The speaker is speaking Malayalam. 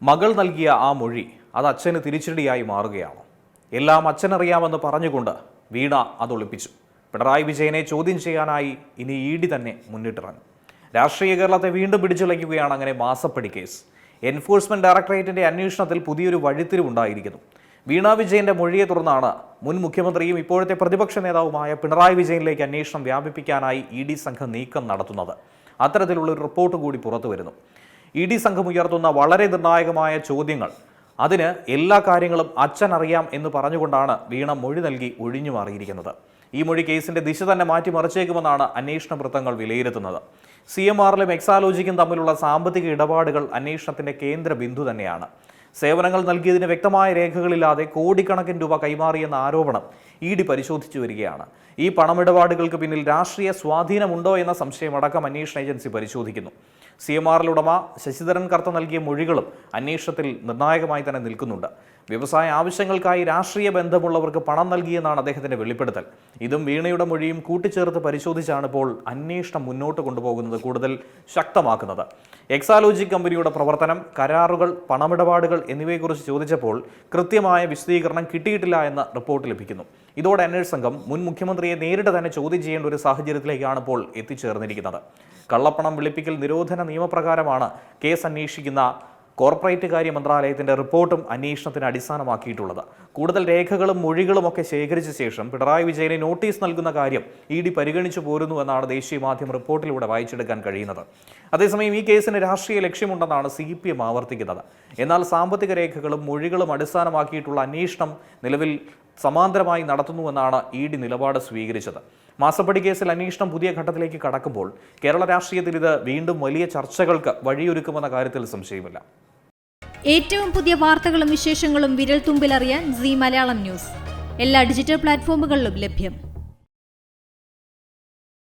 മകൾ നൽകിയ ആ മൊഴി അത് അച്ഛന് തിരിച്ചടിയായി മാറുകയാണ്. എല്ലാം അച്ഛനറിയാമെന്ന് പറഞ്ഞുകൊണ്ട് വീണ അത് ഒളിപ്പിച്ചു. പിണറായി വിജയനെ ചോദ്യം ചെയ്യാനായി ഇനി ഇഡി തന്നെ മുന്നിട്ടിറങ്ങും. രാഷ്ട്രീയ കേരളത്തെ വീണ്ടും പിടിച്ചുലയ്ക്കുകയാണ് അങ്ങനെ മാസപ്പടി കേസ്. എൻഫോഴ്സ്മെന്റ് ഡയറക്ടറേറ്റിന്റെ അന്വേഷണത്തിൽ പുതിയൊരു വഴിത്തിരിവുണ്ടായിരിക്കുന്നു. വീണ വിജയന്റെ മൊഴിയെ തുടർന്നാണ് മുൻ മുഖ്യമന്ത്രിയും ഇപ്പോഴത്തെ പ്രതിപക്ഷ നേതാവുമായ പിണറായി വിജയനിലേക്ക് അന്വേഷണം വ്യാപിപ്പിക്കാനായി ഇഡി സംഘം നീക്കം നടത്തുന്നത്. അത്തരത്തിലുള്ള ഒരു റിപ്പോർട്ട് കൂടി പുറത്തു വരുന്നു. ഇഡി സംഘം ഉയർത്തുന്ന വളരെ നിർണായകമായ ചോദ്യങ്ങൾ, അതിന് എല്ലാ കാര്യങ്ങളും അച്ഛൻ അറിയാം എന്ന് പറഞ്ഞുകൊണ്ടാണ് വീണ മൊഴി നൽകി ഒഴിഞ്ഞു മാറിയിരിക്കുന്നത്. ഈ മൊഴി കേസിന്റെ ദിശ തന്നെ മാറ്റിമറിച്ചേക്കുമെന്നാണ് അന്വേഷണ വൃത്തങ്ങൾ വിലയിരുത്തുന്നത്. CMRലും എക്സാലോജിക്കും തമ്മിലുള്ള സാമ്പത്തിക ഇടപാടുകൾ അന്വേഷണത്തിന്റെ കേന്ദ്ര ബിന്ദു തന്നെയാണ്. സേവനങ്ങൾ നൽകിയതിന് വ്യക്തമായ രേഖകളില്ലാതെ കോടിക്കണക്കിന് രൂപ കൈമാറിയെന്ന ആരോപണം ഇഡി പരിശോധിച്ചു വരികയാണ്. ഈ പണമിടപാടുകൾക്ക് പിന്നിൽ രാഷ്ട്രീയ സ്വാധീനമുണ്ടോ എന്ന സംശയമടക്കം അന്വേഷണ ഏജൻസി പരിശോധിക്കുന്നു. CMRL ഉടമ ശശിധരൻ കർത്ത നൽകിയ മൊഴികളും അന്വേഷണത്തിൽ നിർണായകമായി തന്നെ നിൽക്കുന്നുണ്ട്. വ്യവസായ ആവശ്യങ്ങൾക്കായി രാഷ്ട്രീയ ബന്ധമുള്ളവർക്ക് പണം നൽകിയെന്നാണ് അദ്ദേഹത്തിന്റെ വെളിപ്പെടുത്തൽ. ഇതും വീണയുടെ മൊഴിയും കൂട്ടിച്ചേർത്ത് പരിശോധിച്ചാണ് ഇപ്പോൾ അന്വേഷണം മുന്നോട്ട് കൊണ്ടുപോകുന്നത് കൂടുതൽ ശക്തമാക്കുന്നത്. എക്സാലോജി കമ്പനിയുടെ പ്രവർത്തനം, കരാറുകൾ, പണമിടപാടുകൾ എന്നിവയെക്കുറിച്ച് ചോദിച്ചപ്പോൾ കൃത്യമായ വിശദീകരണം കിട്ടിയിട്ടില്ല എന്ന റിപ്പോർട്ട് ലഭിക്കുന്നു. ഇതോടെ അന്വേഷണ സംഘം മുൻ മുഖ്യമന്ത്രിയെ നേരിട്ട് തന്നെ ചോദ്യം ചെയ്യേണ്ട ഒരു സാഹചര്യത്തിലേക്കാണ് ഇപ്പോൾ എത്തിച്ചേർന്നിരിക്കുന്നത്. കള്ളപ്പണം വെളുപ്പിക്കൽ നിരോധന നിയമപ്രകാരമാണ് കേസ് അന്വേഷിക്കുന്ന കോർപ്പറേറ്റ് കാര്യ മന്ത്രാലയത്തിന്റെ റിപ്പോർട്ടും അന്വേഷണത്തിന് അടിസ്ഥാനമാക്കിയിട്ടുള്ളത്. കൂടുതൽ രേഖകളും മൊഴികളും ഒക്കെ ശേഖരിച്ച ശേഷം പിണറായി വിജയനെ നോട്ടീസ് നൽകുന്ന കാര്യം ഇഡി പരിഗണിച്ചു പോരുന്നു എന്നാണ് ദേശീയ മാധ്യമ റിപ്പോർട്ടിലൂടെ വായിച്ചെടുക്കാൻ കഴിയുന്നത്. അതേസമയം ഈ കേസിന് രാഷ്ട്രീയ ലക്ഷ്യമുണ്ടെന്നാണ് CPM ആവർത്തിക്കുന്നത്. എന്നാൽ സാമ്പത്തിക രേഖകളും മൊഴികളും അടിസ്ഥാനമാക്കിയിട്ടുള്ള അന്വേഷണം നിലവിൽ സമാന്തരമായി നടത്തുന്നുവെന്നാണ് ഇഡി നിലപാട് സ്വീകരിച്ചത്. മാസപ്പടി കേസിൽ അന്വേഷണം പുതിയ ഘട്ടത്തിലേക്ക് കടക്കുമ്പോൾ കേരള രാഷ്ട്രീയത്തിൽ ഇത് വീണ്ടും വലിയ ചർച്ചകൾക്ക് വഴിയൊരുക്കുമെന്ന കാര്യത്തിൽ സംശയമില്ല. ഏറ്റവും പുതിയ വാർത്തകളും വിശേഷങ്ങളും വിരൽ തുമ്പിലറിയാൻ Zee മലയാളം ന്യൂസ് എല്ലാ ഡിജിറ്റൽ പ്ലാറ്റ്ഫോമുകളിലും ലഭ്യം.